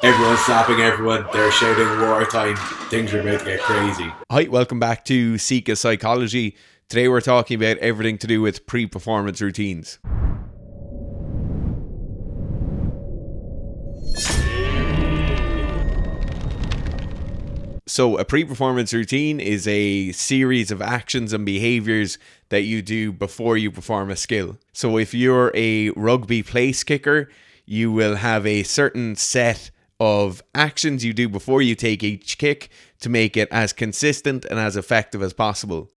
Everyone's stopping everyone. They're shouting wartime. Things are about to get crazy. Hi, welcome back to Seeka Psychology. Today we're talking about everything to do with pre-performance routines. So a pre-performance routine is a series of actions and behaviors that you do before you perform a skill. So if you're a rugby place kicker, you will have a certain set of actions you do before you take each kick to make it as consistent and as effective as possible.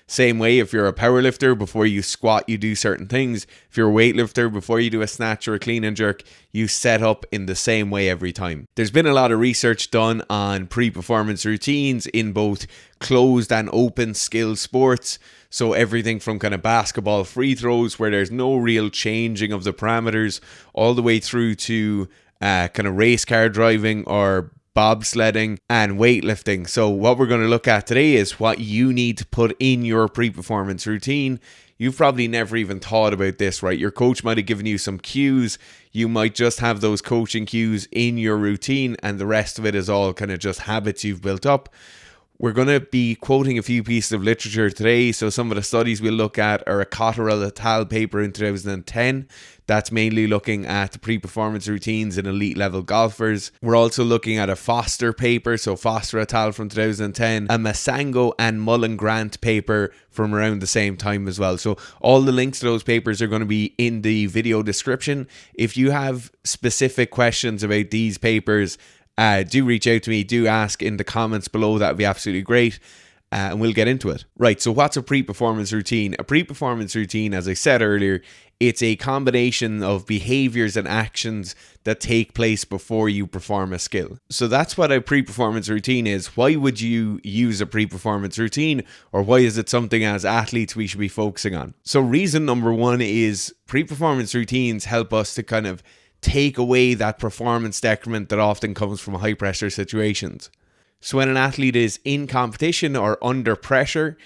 Same way, if you're a powerlifter, before you squat, you do certain things. If you're a weightlifter, before you do a snatch or a clean and jerk, you set up in the same way every time. There's been a lot of research done on pre-performance routines in both closed and open skill sports. So everything from kind of basketball free throws, where there's no real changing of the parameters, all the way through to kind of race car driving or bobsledding and weightlifting. So what we're going to look at today is what you need to put in your pre-performance routine. You've probably never even thought about this, right? Your coach might have given you some cues. You might just have those coaching cues in your routine, and the rest of it is all kind of just habits you've built up. We're going to be quoting a few pieces of literature today. So some of the studies we'll look at are a Cotterill et al. Paper in 2010. That's mainly looking at the pre-performance routines in elite level golfers. We're also looking at a Foster paper, so Foster et al. From 2010, a Masango and Mullen Grant paper from around the same time as well. So all the links to those papers are going to be in the video description. If you have specific questions about these papers, do reach out to me, do ask in the comments below. That would be absolutely great. And we'll get into it. Right, so what's a pre-performance routine? A pre-performance routine, as I said earlier, it's a combination of behaviors and actions that take place before you perform a skill. So that's what a pre-performance routine is. Why would you use a pre-performance routine, or why is it something as athletes we should be focusing on? So reason number one is pre-performance routines help us to kind of take away that performance decrement that often comes from high pressure situations. So when an athlete is in competition or under pressure,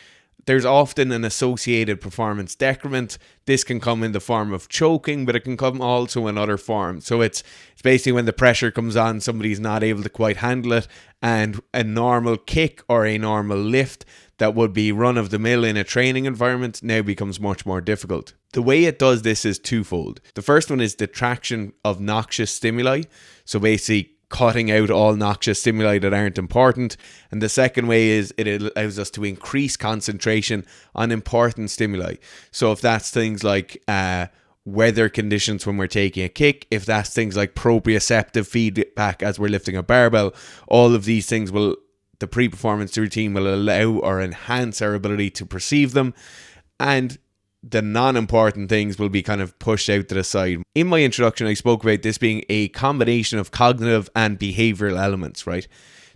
there's often an associated performance decrement. This can come in the form of choking, but it can come also in other forms. So it's basically when the pressure comes on, somebody's not able to quite handle it, and a normal kick or a normal lift that would be run of the mill in a training environment now becomes much more difficult. The way it does this is twofold. The first one is detraction of noxious stimuli. So basically cutting out all noxious stimuli that aren't important. And the second way is it allows us to increase concentration on important stimuli. So if that's things like weather conditions when we're taking a kick, if that's things like proprioceptive feedback as we're lifting a barbell, all of these things the pre-performance routine will allow or enhance our ability to perceive them, and the non-important things will be kind of pushed out to the side. In my introduction, I spoke about this being a combination of cognitive and behavioral elements, right?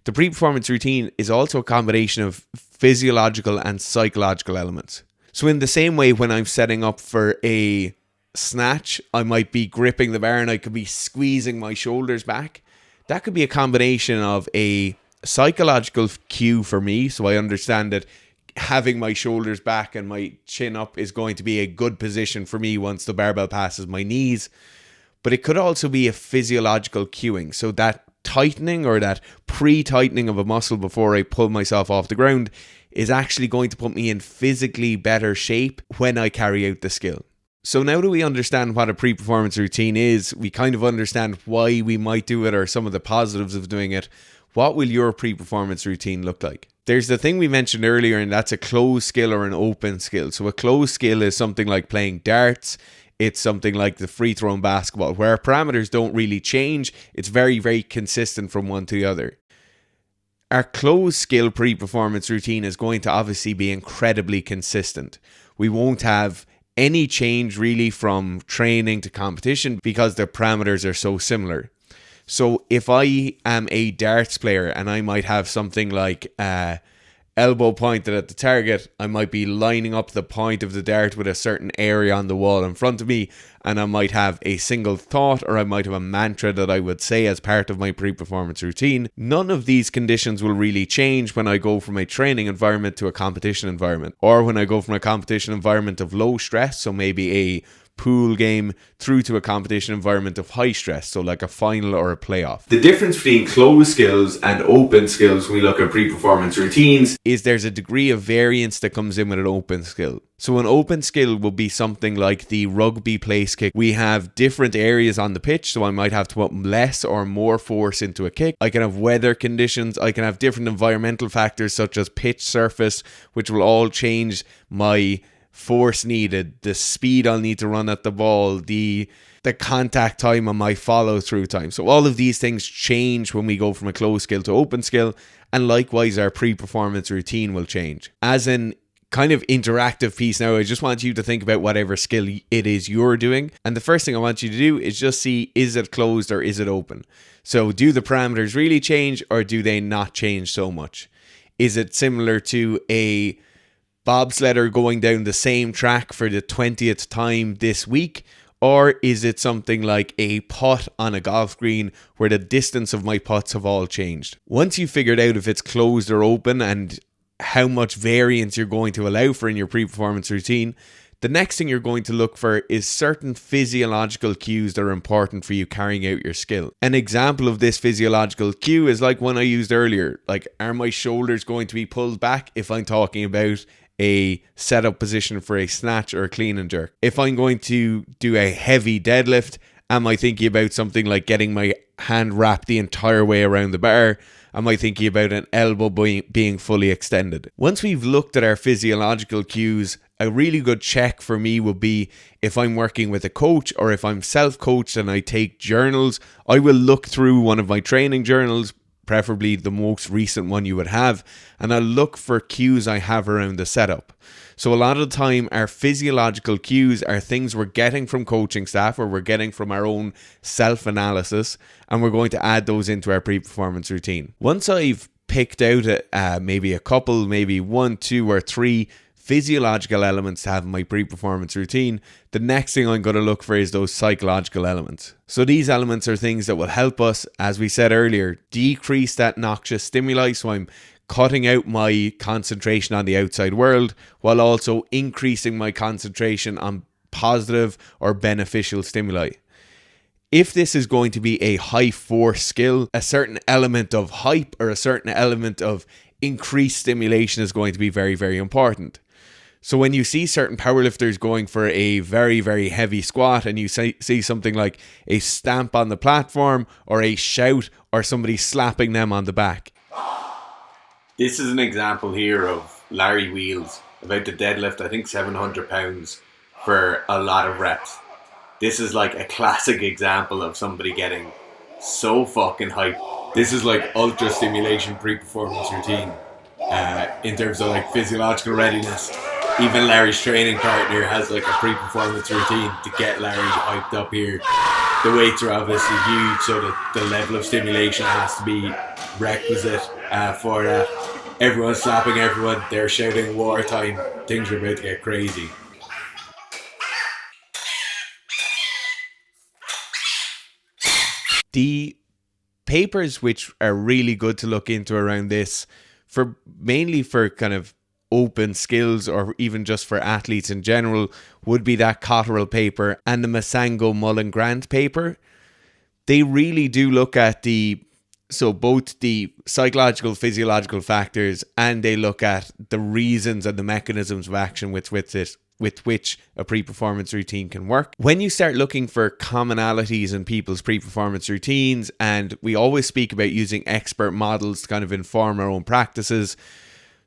The pre-performance routine is also a combination of physiological and psychological elements. So in the same way, when I'm setting up for a snatch, I might be gripping the bar and I could be squeezing my shoulders back. That could be a combination of a psychological cue for me, so I understand that having my shoulders back and my chin up is going to be a good position for me once the barbell passes my knees. But it could also be a physiological cueing, so that tightening or that pre-tightening of a muscle before I pull myself off the ground is actually going to put me in physically better shape when I carry out the skill. So now that we understand what a pre-performance routine is, we kind of understand why we might do it or some of the positives of doing it. What will your pre-performance routine look like? There's the thing we mentioned earlier, and that's a closed skill or an open skill. So a closed skill is something like playing darts. It's something like the free throw in basketball, where parameters don't really change. It's very, very consistent from one to the other. Our closed skill pre-performance routine is going to obviously be incredibly consistent. We won't have any change really from training to competition because the parameters are so similar. So if I am a darts player and I might have something like elbow pointed at the target, I might be lining up the point of the dart with a certain area on the wall in front of me, and I might have a single thought or I might have a mantra that I would say as part of my pre-performance routine. None of these conditions will really change when I go from a training environment to a competition environment, or when I go from a competition environment of low stress, so maybe a pool game through to a competition environment of high stress, so like a final or a playoff. The difference between closed skills and open skills when we look at pre-performance routines is there's a degree of variance that comes in with an open skill. So an open skill will be something like the rugby place kick. We have different areas on the pitch, so I might have to put less or more force into a kick. I can have weather conditions, I can have different environmental factors such as pitch surface, which will all change my force needed, the speed I'll need to run at the ball, the contact time and my follow through time. So all of these things change when we go from a closed skill to open skill, and likewise our pre-performance routine will change. As an kind of interactive piece now, I just want you to think about whatever skill it is you're doing, and the first thing I want you to do is just see, is it closed or is it open? So do the parameters really change or do they not change so much? Is it similar to a bobsledder going down the same track for the 20th time this week? Or is it something like a putt on a golf green where the distance of my putts have all changed? Once you've figured out if it's closed or open and how much variance you're going to allow for in your pre-performance routine, the next thing you're going to look for is certain physiological cues that are important for you carrying out your skill. An example of this physiological cue is like one I used earlier. Like, are my shoulders going to be pulled back if I'm talking about a setup position for a snatch or a clean and jerk? If I'm going to do a heavy deadlift, am I thinking about something like getting my hand wrapped the entire way around the bar? Am I thinking about an elbow being fully extended? Once we've looked at our physiological cues, a really good check for me would be if I'm working with a coach or if I'm self-coached and I take journals, I will look through one of my training journals, preferably the most recent one you would have, and I'll look for cues I have around the setup. So a lot of the time our physiological cues are things we're getting from coaching staff or we're getting from our own self-analysis, and we're going to add those into our pre-performance routine. Once I've picked out maybe a couple, maybe 1, 2 or 3 physiological elements to have in my pre-performance routine, the next thing I'm going to look for is those psychological elements. So these elements are things that will help us, as we said earlier, decrease that noxious stimuli. So I'm cutting out my concentration on the outside world while also increasing my concentration on positive or beneficial stimuli. If this is going to be a high force skill, a certain element of hype or a certain element of increased stimulation is going to be very, very important. So when you see certain powerlifters going for a very, very heavy squat and you see something like a stamp on the platform or a shout or somebody slapping them on the back. This is an example here of Larry Wheels about the deadlift, I think 700 pounds for a lot of reps. This is like a classic example of somebody getting so fucking hyped. This is like ultra stimulation pre-performance routine in terms of like physiological readiness. Even Larry's training partner has like a pre-performance routine to get Larry hyped up here. The weights are obviously huge, so that the level of stimulation has to be requisite for that. Everyone's slapping everyone, they're shouting wartime, things are about to get crazy. The papers which are really good to look into around this, mainly for kind of open skills or even just for athletes in general, would be that Cotterill paper and the Masango Mullen Grant paper. They really do look at both the psychological, physiological factors, and they look at the reasons and the mechanisms of action with which a pre-performance routine can work. When you start looking for commonalities in people's pre-performance routines, and we always speak about using expert models to kind of inform our own practices.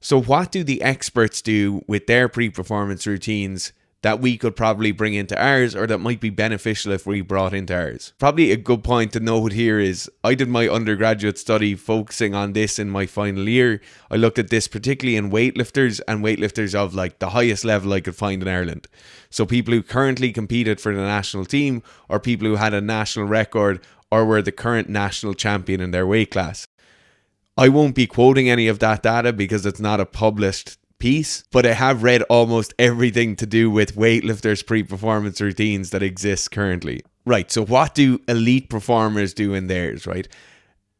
So what do the experts do with their pre-performance routines that we could probably bring into ours, or that might be beneficial if we brought into ours? Probably a good point to note here is I did my undergraduate study focusing on this in my final year. I looked at this particularly in weightlifters, and weightlifters of like the highest level I could find in Ireland. So people who currently competed for the national team, or people who had a national record or were the current national champion in their weight class. I won't be quoting any of that data because it's not a published piece, but I have read almost everything to do with weightlifters' pre-performance routines that exist currently. Right, so what do elite performers do in theirs, right?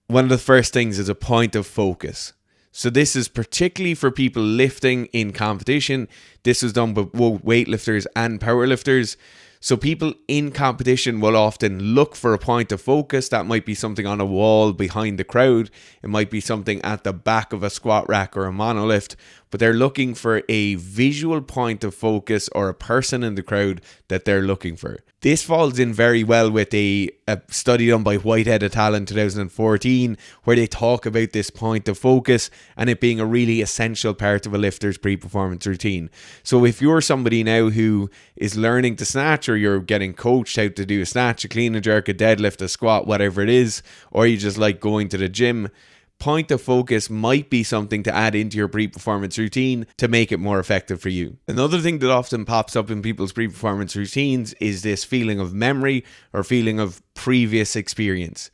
One of the first things is a point of focus. So this is particularly for people lifting in competition. This is done by both weightlifters and powerlifters. So people in competition will often look for a point of focus. That might be something on a wall behind the crowd. It might be something at the back of a squat rack or a monolift, but they're looking for a visual point of focus or a person in the crowd that they're looking for. This falls in very well with a study done by Whitehead et al. In 2014, where they talk about this point of focus and it being a really essential part of a lifter's pre-performance routine. So if you're somebody now who is learning to snatch, or you're getting coached how to do a snatch, a clean and jerk, a deadlift, a squat, whatever it is, or you just like going to the gym, point of focus might be something to add into your pre-performance routine to make it more effective for you. Another thing that often pops up in people's pre-performance routines is this feeling of memory or feeling of previous experience.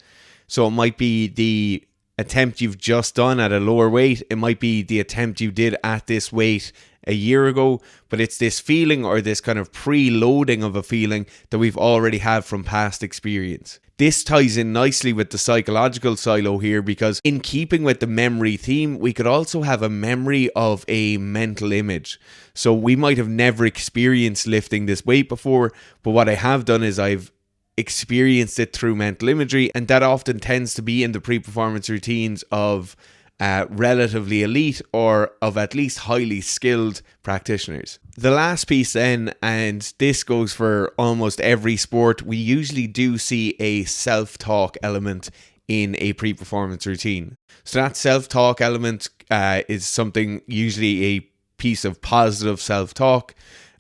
So it might be the attempt you've just done at a lower weight. It might be the attempt you did at this weight a year ago, but it's this feeling or this kind of preloading of a feeling that we've already had from past experience. This ties in nicely with the psychological silo here, because in keeping with the memory theme, we could also have a memory of a mental image. So we might have never experienced lifting this weight before, but what I have done is I've experienced it through mental imagery, and that often tends to be in the pre-performance routines of relatively elite or of at least highly skilled practitioners. The last piece then, and this goes for almost every sport, we usually do see a self-talk element in a pre-performance routine. So that self-talk element is something, usually a piece of positive self-talk.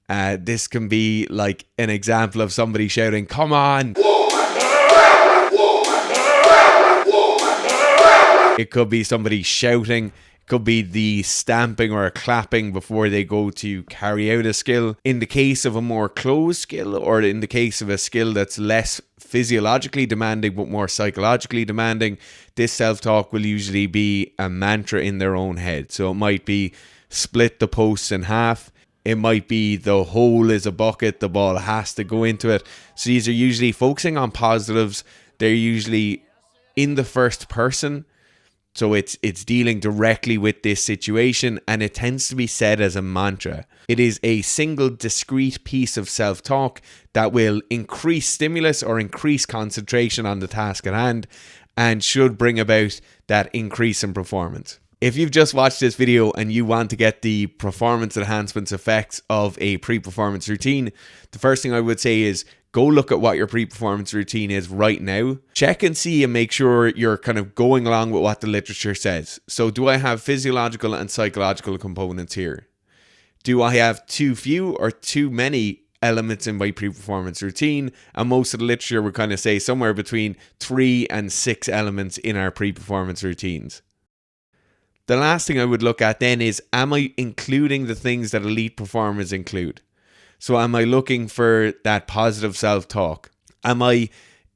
This can be like an example of somebody shouting, "Come on!" It could be somebody shouting. It could be the stamping or clapping before they go to carry out a skill. In the case of a more closed skill, or in the case of a skill that's less physiologically demanding but more psychologically demanding, this self-talk will usually be a mantra in their own head. So it might be split the posts in half. It might be the hole is a bucket, the ball has to go into it. So these are usually focusing on positives. They're usually in the first person. So it's dealing directly with this situation, and it tends to be said as a mantra. It is a single discrete piece of self-talk that will increase stimulus or increase concentration on the task at hand and should bring about that increase in performance. If you've just watched this video and you want to get the performance enhancements effects of a pre-performance routine, the first thing I would say is go look at what your pre-performance routine is right now. Check and see and make sure you're kind of going along with what the literature says. So do I have physiological and psychological components here? Do I have too few or too many elements in my pre-performance routine? And most of the literature would kind of say somewhere between 3 and 6 elements in our pre-performance routines. The last thing I would look at then is, am I including the things that elite performers include? So am I looking for that positive self-talk? Am I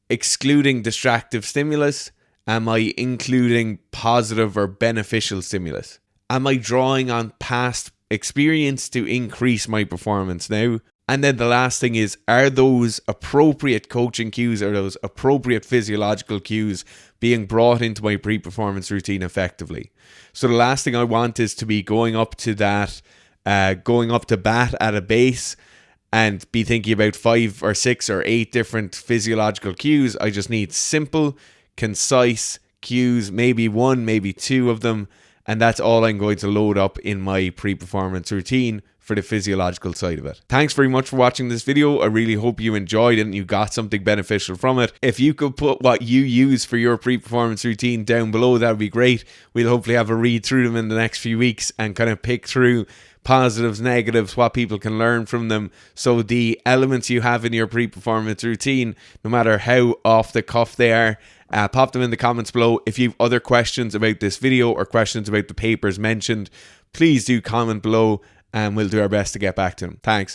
excluding distractive stimulus? Am I including positive or beneficial stimulus? Am I drawing on past experience to increase my performance now? And then the last thing is, are those appropriate coaching cues or those appropriate physiological cues being brought into my pre-performance routine effectively? So the last thing I want is to be going up to bat at a base and be thinking about 5 or 6 or 8 different physiological cues. I just need simple, concise cues, maybe 1, maybe 2 of them, and that's all I'm going to load up in my pre-performance routine for the physiological side of it. Thanks very much for watching this video. I really hope you enjoyed it and you got something beneficial from it. If you could put what you use for your pre-performance routine down below, that would be great. We'll hopefully have a read through them in the next few weeks and kind of pick through positives, negatives, what people can learn from them. So the elements you have in your pre-performance routine, no matter how off the cuff they are, pop them in the comments below. If you have other questions about this video or questions about the papers mentioned, please do comment below and we'll do our best to get back to them. Thanks.